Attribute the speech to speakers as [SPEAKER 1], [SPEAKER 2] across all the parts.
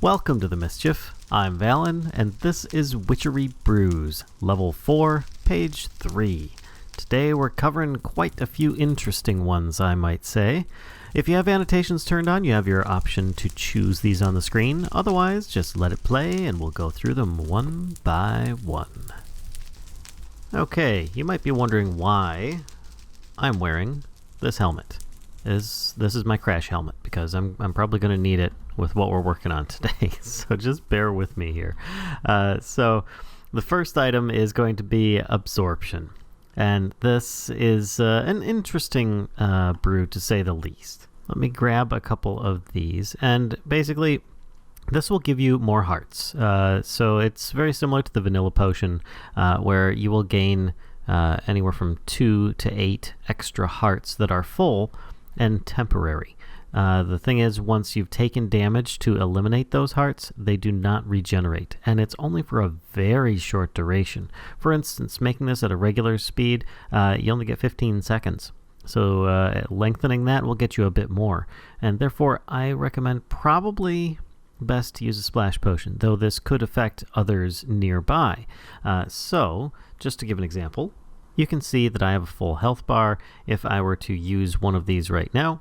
[SPEAKER 1] Welcome to the Mischief. I'm Vallen, and this is Witchery Brews, Level 4, Page 3. Today we're covering quite a few interesting ones, I might say. If you have annotations turned on, you have your option to choose these on the screen. Otherwise, just let it play, and we'll go through them one by one. Okay, you might be wondering why I'm wearing this helmet. This is my crash helmet, because I'm probably going to need it with what we're working on today, so just bear with me here. So the first item is going to be Absorption, and this is an interesting brew to say the least. Let me grab a couple of these, and basically this will give you more hearts. So it's very similar to the vanilla potion, where you will gain anywhere from 2 to 8 extra hearts that are full and temporary. The thing is, once you've taken damage to eliminate those hearts, they do not regenerate, and it's only for a very short duration. For instance, making this at a regular speed, you only get 15 seconds. So lengthening that will get you a bit more, and therefore I recommend probably best to use a splash potion, though this could affect others nearby. So, just to give an example, you can see that I have a full health bar. If I were to use one of these right now,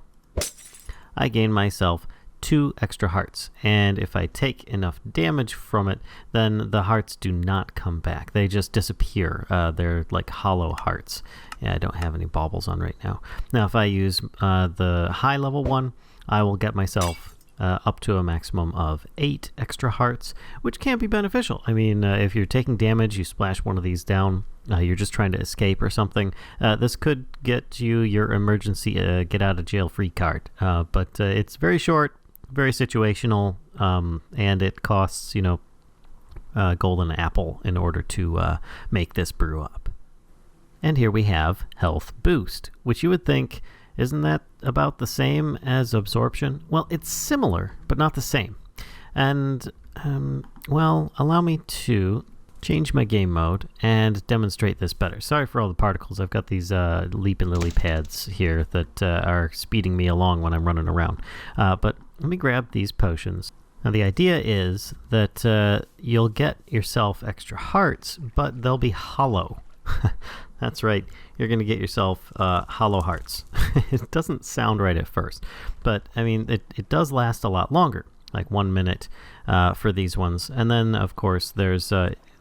[SPEAKER 1] I gain myself 2 extra hearts, and if I take enough damage from it, then the hearts do not come back. They just disappear. They're like hollow hearts. Yeah, I don't have any baubles on right now. Now, if I use the high level one, I will get myself up to a maximum of 8 extra hearts, which can be beneficial. I mean, if you're taking damage, you splash one of these down, you're just trying to escape or something, this could get you your emergency get out of jail free card. But it's very short, very situational, and it costs, golden apple in order to make this brew up. And here we have Health Boost, which you would think, isn't that about the same as Absorption? Well, it's similar, but not the same. And, well, allow me to change my game mode and demonstrate this better. Sorry for all the particles. I've got these Leap and Lily pads here that are speeding me along when I'm running around. But let me grab these potions. Now, the idea is that you'll get yourself extra hearts, but they'll be hollow. That's right. You're going to get yourself hollow hearts. It doesn't sound right at first, but I mean, it does last a lot longer, like 1 minute for these ones. And then, of course, there's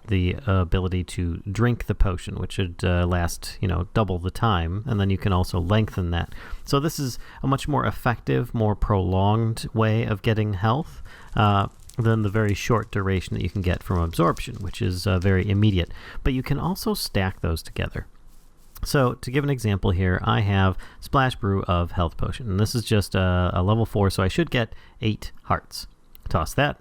[SPEAKER 1] the ability to drink the potion, which should last, double the time, and then you can also lengthen that. So this is a much more effective, more prolonged way of getting health than the very short duration that you can get from Absorption, which is very immediate. But you can also stack those together. So, to give an example here, I have Splash Brew of Health Potion, and this is just a level 4, so I should get 8 hearts. Toss that,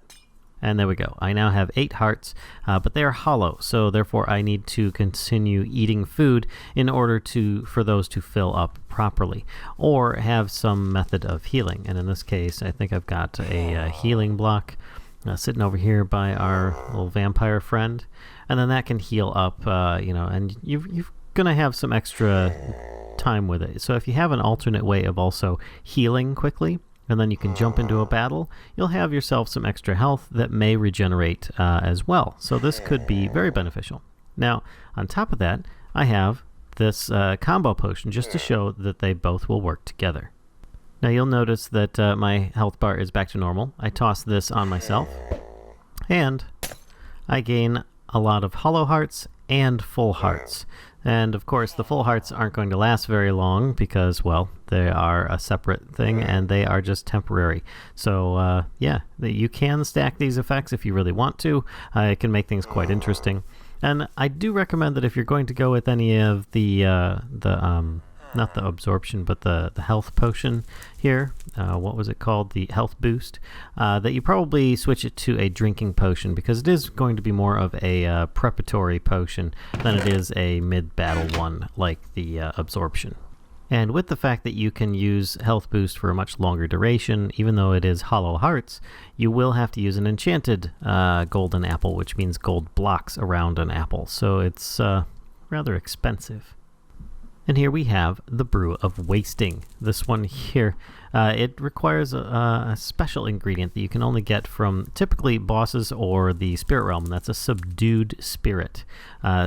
[SPEAKER 1] and there we go. I now have 8 hearts, but they are hollow, so therefore I need to continue eating food in order for those to fill up properly, or have some method of healing. And in this case, I think I've got a healing block sitting over here by our little vampire friend, and then that can heal up, and you've gonna have some extra time with it. So if you have an alternate way of also healing quickly, and then you can jump into a battle, you'll have yourself some extra health that may regenerate as well. So this could be very beneficial. Now, on top of that, I have this combo potion just to show that they both will work together. Now you'll notice that my health bar is back to normal. I toss this on myself, and I gain a lot of hollow hearts and full hearts. And of course, the full hearts aren't going to last very long because, well, they are a separate thing and they are just temporary. So, you can stack these effects if you really want to. It can make things quite interesting. And I do recommend that if you're going to go with any of the not the Absorption, but the health potion here, what was it called? The Health Boost, that you probably switch it to a drinking potion, because it is going to be more of a preparatory potion than it is a mid-battle one like the Absorption. And with the fact that you can use Health Boost for a much longer duration, even though it is hollow hearts, you will have to use an enchanted golden apple, which means gold blocks around an apple. So it's rather expensive. And here we have the Brew of Wasting. This one here, it requires a special ingredient that you can only get from typically bosses or the spirit realm, and that's a subdued spirit.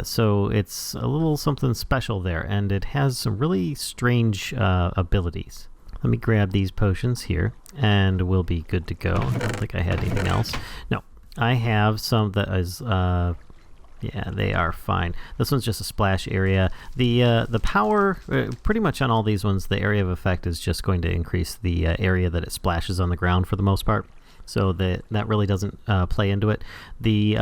[SPEAKER 1] So it's a little something special there, and it has some really strange abilities. Let me grab these potions here, and we'll be good to go. I don't think I had anything else. No, I have some that is... yeah, they are fine. This one's just a splash area. The power, pretty much on all these ones, the area of effect is just going to increase the area that it splashes on the ground for the most part. So that really doesn't play into it. The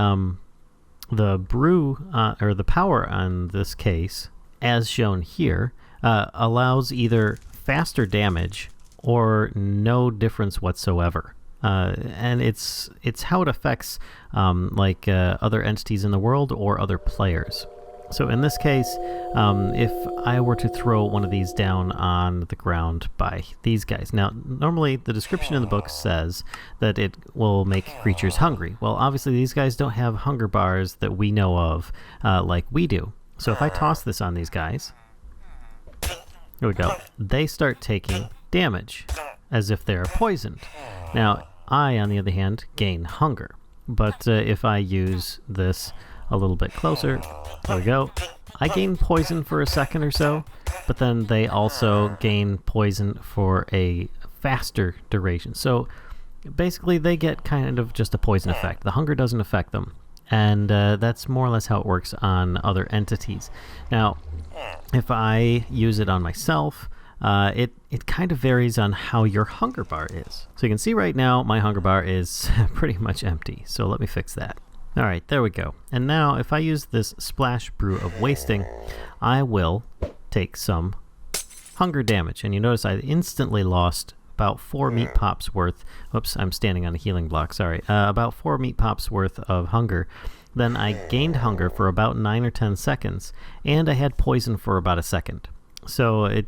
[SPEAKER 1] brew, or the power on this case, as shown here, allows either faster damage or no difference whatsoever. And it's how it affects other entities in the world or other players. So in this case, if I were to throw one of these down on the ground by these guys. Now, normally the description in the book says that it will make creatures hungry. Well, obviously these guys don't have hunger bars that we know of like we do. So if I toss this on these guys, here we go, they start taking damage as if they're poisoned. Now, I, on the other hand, gain hunger. But if I use this a little bit closer, there we go, I gain poison for a second or so, but then they also gain poison for a faster duration. So basically they get kind of just a poison effect. The hunger doesn't affect them. And that's more or less how it works on other entities. Now, if I use it on myself, it kind of varies on how your hunger bar is. So you can see right now my hunger bar is pretty much empty. So let me fix that. All right, there we go. And now if I use this Splash Brew of Wasting, I will take some hunger damage. And you notice I instantly lost about 4 meat pops worth. Whoops, I'm standing on a healing block, sorry. About 4 meat pops worth of hunger. Then I gained hunger for about 9 or 10 seconds, and I had poison for about a second. So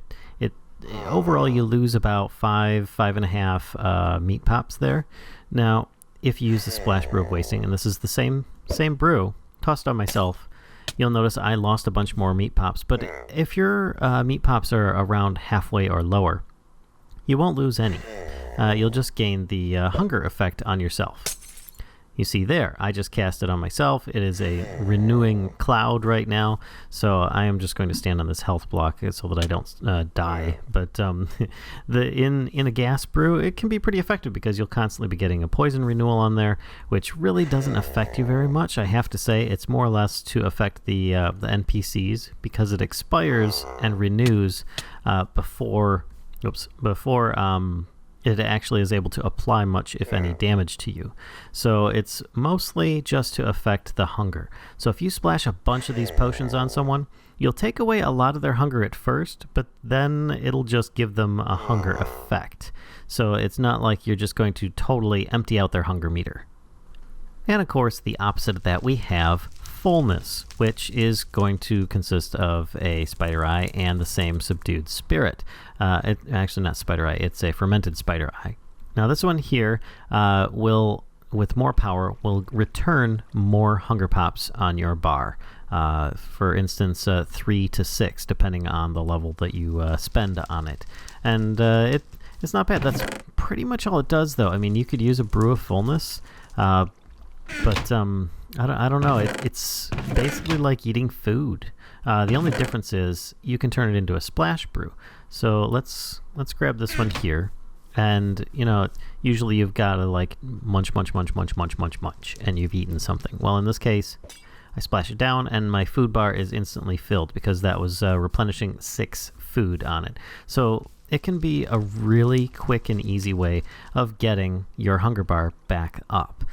[SPEAKER 1] overall you lose about 5.5 meat pops there. Now, if you use the Splash Brew of Wasting, and this is the same brew, tossed on myself, you'll notice I lost a bunch more meat pops. But if your meat pops are around halfway or lower, you won't lose any. You'll just gain the hunger effect on yourself. You see there, I just cast it on myself. It is a renewing cloud right now, so I am just going to stand on this health block so that I don't die. But in a gas brew, it can be pretty effective because you'll constantly be getting a poison renewal on there, which really doesn't affect you very much. I have to say, it's more or less to affect the NPCs because it expires and renews before it actually is able to apply much, if any, damage to you. So it's mostly just to affect the hunger. So if you splash a bunch of these potions on someone, you'll take away a lot of their hunger at first, but then it'll just give them a hunger effect. So it's not like you're just going to totally empty out their hunger meter. And of course, the opposite of that, we have Fullness, which is going to consist of a spider eye and the same subdued spirit. Actually, not spider eye, it's a fermented spider eye. Now, this one here will, with more power, will return more hunger pops on your bar. For instance, 3 to 6, depending on the level that you spend on it. And it's not bad. That's pretty much all it does, though. I mean, you could use a Brew of Fullness, but I don't know. It's basically like eating food. The only difference is you can turn it into a splash brew. So let's grab this one here, and usually you've got to like munch, and you've eaten something. Well, in this case, I splash it down, and my food bar is instantly filled because that was replenishing 6 food on it. So it can be a really quick and easy way of getting your hunger bar back up.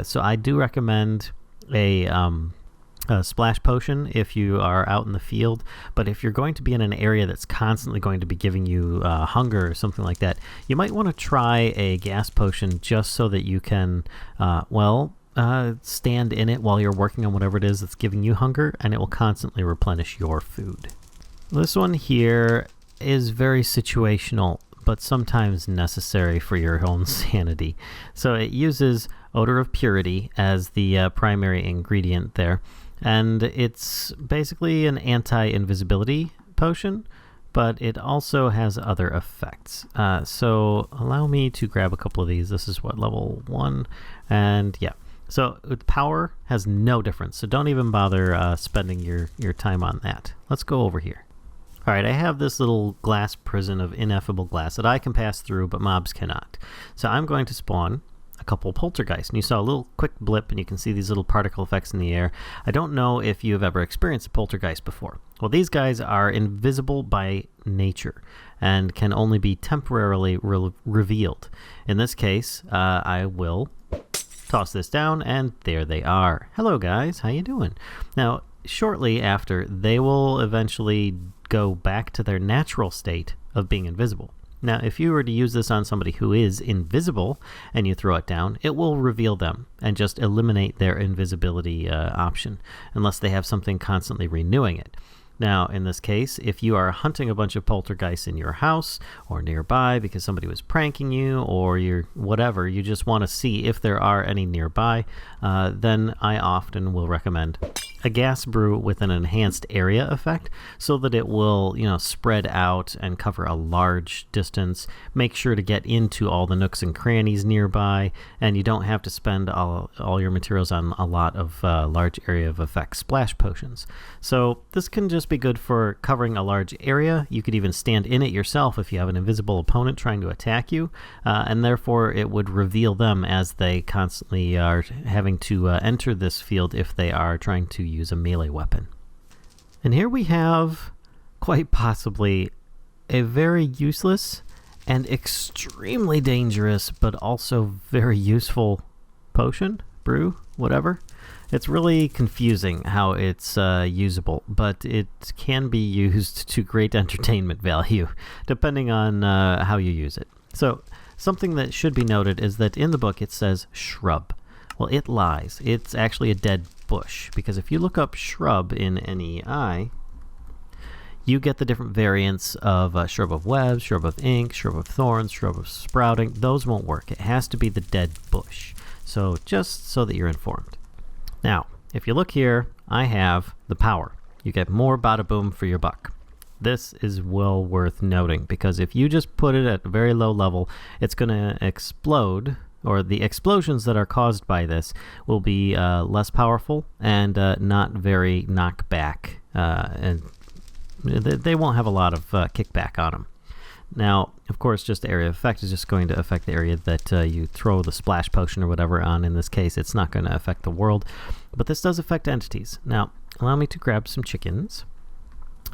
[SPEAKER 1] So I do recommend a splash potion if you are out in the field, but if you're going to be in an area that's constantly going to be giving you hunger or something like that, you might want to try a gas potion just so that you can, stand in it while you're working on whatever it is that's giving you hunger, and it will constantly replenish your food. This one here is very situational, but sometimes necessary for your own sanity. So it uses Odor of Purity as the primary ingredient there, and it's basically an anti-invisibility potion, but it also has other effects. So allow me to grab a couple of these. This is what, level 1? And yeah. So with power has no difference, so don't even bother spending your time on that. Let's go over here. All right, I have this little glass prison of ineffable glass that I can pass through, but mobs cannot. So I'm going to spawn a couple poltergeists. And you saw a little quick blip, and you can see these little particle effects in the air. I don't know if you've ever experienced a poltergeist before. Well, these guys are invisible by nature and can only be temporarily revealed. In this case, I will toss this down, and there they are. Hello, guys. How you doing? Now, shortly after, they will eventually go back to their natural state of being invisible. Now, if you were to use this on somebody who is invisible and you throw it down, it will reveal them and just eliminate their invisibility option, unless they have something constantly renewing it. Now, in this case, if you are hunting a bunch of poltergeists in your house or nearby because somebody was pranking you or you're whatever, you just want to see if there are any nearby, then I often will recommend a gas brew with an enhanced area effect so that it will, spread out and cover a large distance. Make sure to get into all the nooks and crannies nearby, and you don't have to spend all your materials on a lot of large area of effect splash potions. So this can just be good for covering a large area. You could even stand in it yourself if you have an invisible opponent trying to attack you, and therefore it would reveal them as they constantly are having to enter this field if they are trying to use a melee weapon. And here we have quite possibly a very useless and extremely dangerous but also very useful potion, brew, whatever. It's really confusing how it's usable, but it can be used to great entertainment value depending on how you use it. So something that should be noted is that in the book it says shrub. Well, it lies. It's actually a dead bush, because if you look up shrub in NEI, you get the different variants of shrub of webs, shrub of ink, shrub of thorns, shrub of sprouting. Those won't work. It has to be the dead bush. So just so that you're informed. Now, if you look here, I have the power. You get more bada boom for your buck. This is well worth noting, because if you just put it at a very low level, it's going to explode, or the explosions that are caused by this will be less powerful and not very knockback, and they won't have a lot of kickback on them. Now, of course, just the area of effect is just going to affect the area that you throw the splash potion or whatever on. In this case, it's not going to affect the world, but this does affect entities. Now, allow me to grab some chickens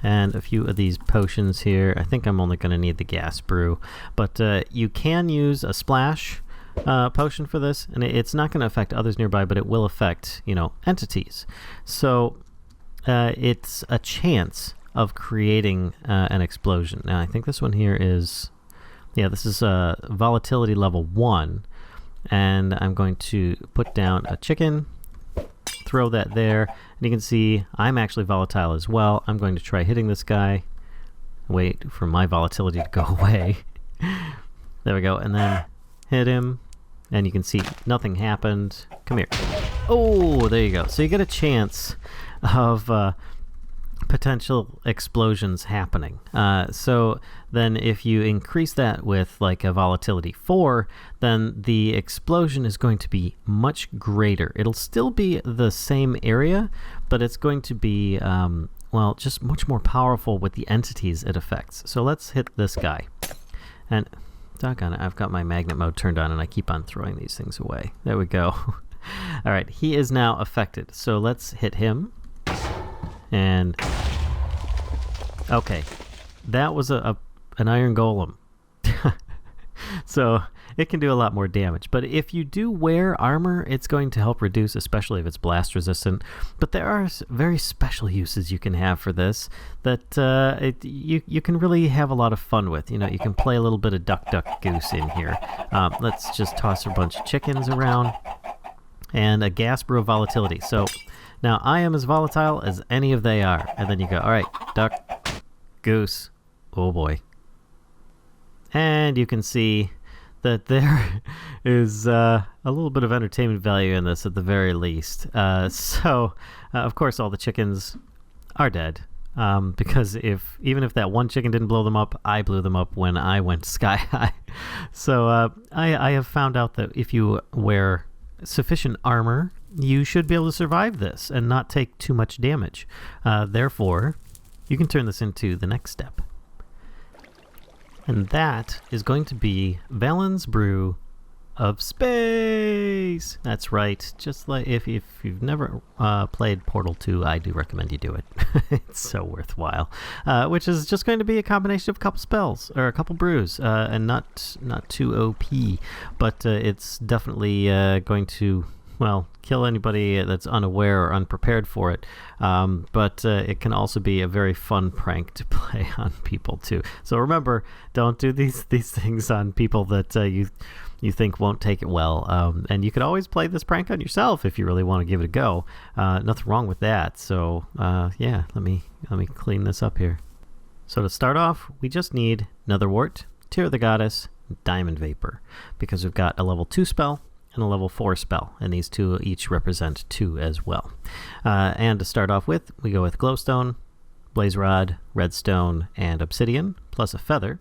[SPEAKER 1] and a few of these potions here. I think I'm only going to need the gas brew, but you can use a splash potion for this, and it's not going to affect others nearby, but it will affect, entities. So it's a chance of creating an explosion. Now, I think this one here is, this is Volatility level 1, and I'm going to put down a chicken, throw that there, and you can see I'm actually volatile as well. I'm going to try hitting this guy, wait for my volatility to go away. There we go, and then hit him, and you can see nothing happened. Come here. Oh, there you go. So you get a chance of potential explosions happening. So then if you increase that with like a volatility 4, then the explosion is going to be much greater. It'll still be the same area, but it's going to be, just much more powerful with the entities it affects. So let's hit this guy. And doggone it, I've got my magnet mode turned on and I keep on throwing these things away. There we go. All right, he is now affected. So let's hit him. And okay, that was an iron golem. So it can do a lot more damage. But if you do wear armor, it's going to help reduce, especially if it's blast resistant. But there are very special uses you can have for this that you can really have a lot of fun with. You can play a little bit of duck, duck, goose in here. Let's just toss a bunch of chickens around and a gas brew of volatility. So now I am as volatile as any of they are. And then you go, all right, duck, goose, oh boy. And you can see that there is a little bit of entertainment value in this at the very least. So, of course, all the chickens are dead. because even if that one chicken didn't blow them up, I blew them up when I went sky high. So I have found out that if you wear sufficient armor, you should be able to survive this and not take too much damage. Therefore, you can turn this into the next step. And that is going to be Valens Brew of Space. That's right. Just like if you've never played Portal 2, I do recommend you do it. It's so worthwhile. Which is just going to be a combination of a couple spells or a couple brews, and not too OP, but it's definitely going to, well, kill anybody that's unaware or unprepared for it. But it can also be a very fun prank to play on people too. So remember, don't do these things on people that you think won't take it well. And you could always play this prank on yourself if you really want to give it a go. Nothing wrong with that. So yeah, let me clean this up here. So to start off, we just need Netherwort, Tear of the Goddess, Diamond Vapor, because we've got a level 2 spell and a level 4 spell, and these two each represent 2 as well. And to start off with, we go with Glowstone, Blaze Rod, Redstone, and Obsidian, plus a Feather.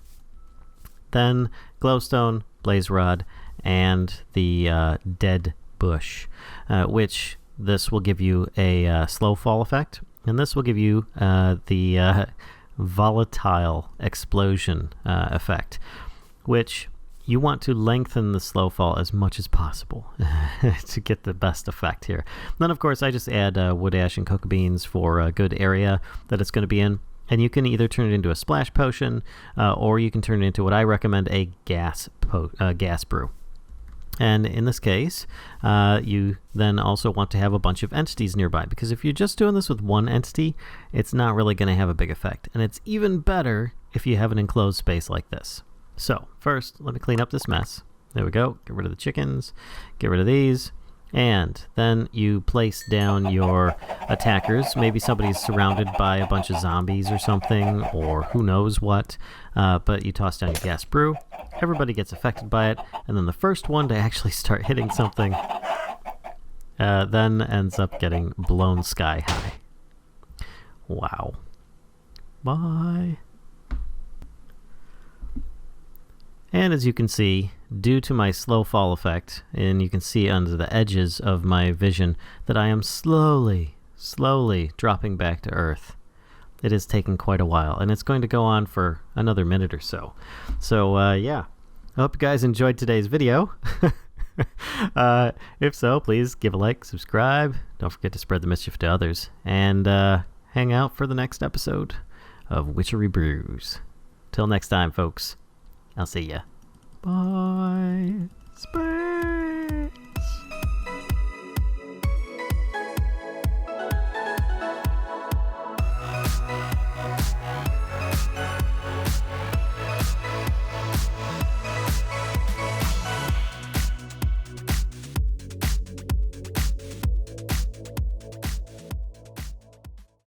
[SPEAKER 1] Then Glowstone, Blaze Rod, and the Dead Bush, which this will give you a slow fall effect, and this will give you the Volatile Explosion effect, which you want to lengthen the slow fall as much as possible to get the best effect here. Then, of course, I just add wood ash and cocoa beans for a good area that it's going to be in. And you can either turn it into a splash potion, or you can turn it into what I recommend, a gas brew. And in this case, you then also want to have a bunch of entities nearby, because if you're just doing this with one entity, it's not really going to have a big effect. And it's even better if you have an enclosed space like this. So first, let me clean up this mess. There we go. Get rid of the chickens. Get rid of these. And then you place down your attackers. Maybe somebody's surrounded by a bunch of zombies or something, or who knows what. But you toss down your gas brew. Everybody gets affected by it. And then the first one to actually start hitting something then ends up getting blown sky high. Wow. Bye. And as you can see, due to my slow fall effect, and you can see under the edges of my vision that I am slowly dropping back to Earth. It is taking quite a while, and it's going to go on for another minute or so. So, yeah. I hope you guys enjoyed today's video. If so, please give a like, subscribe. Don't forget to spread the mischief to others. And hang out for the next episode of Witchery Brews. Till next time, folks. I'll see ya. Bye. Space.